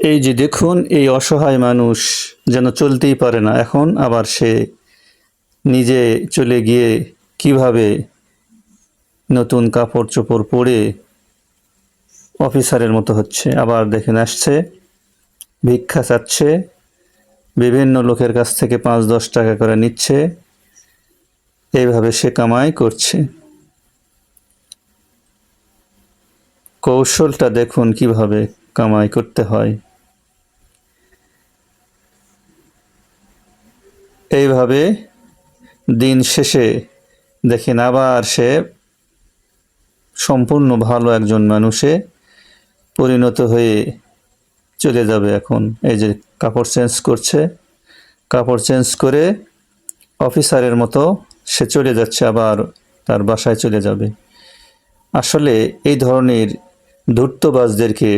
এই যে দেখুন, এই অসহায় মানুষ যেন চলতেই পারে না, এখন আবার সে নিজে চলে গিয়ে কিভাবে নতুন কাপড় চোপড় পরে অফিসারের মতো হচ্ছে। আবার দেখেন আসছে, ভিক্ষা চাচ্ছে, বিভিন্ন লোকের কাছ থেকে ৫-১০ টাকা করে নিচ্ছে, এইভাবে সে কামাই করছে। কৌশলটা দেখুন কিভাবে কামাই করতে হয়। এইভাবে দিন শেষে দেখেন আবার সে সম্পূর্ণ ভালো একজন মানুষে পরিণত হয়ে চলে যাবে। এখন এই যে কাপড় চেঞ্জ করছে, কাপড় চেঞ্জ করে অফিসারের মতো সে চলে যাচ্ছে, আবার তার বাসায় চলে যাবে। আসলে এই ধরনের ধূর্তবাজদেরকে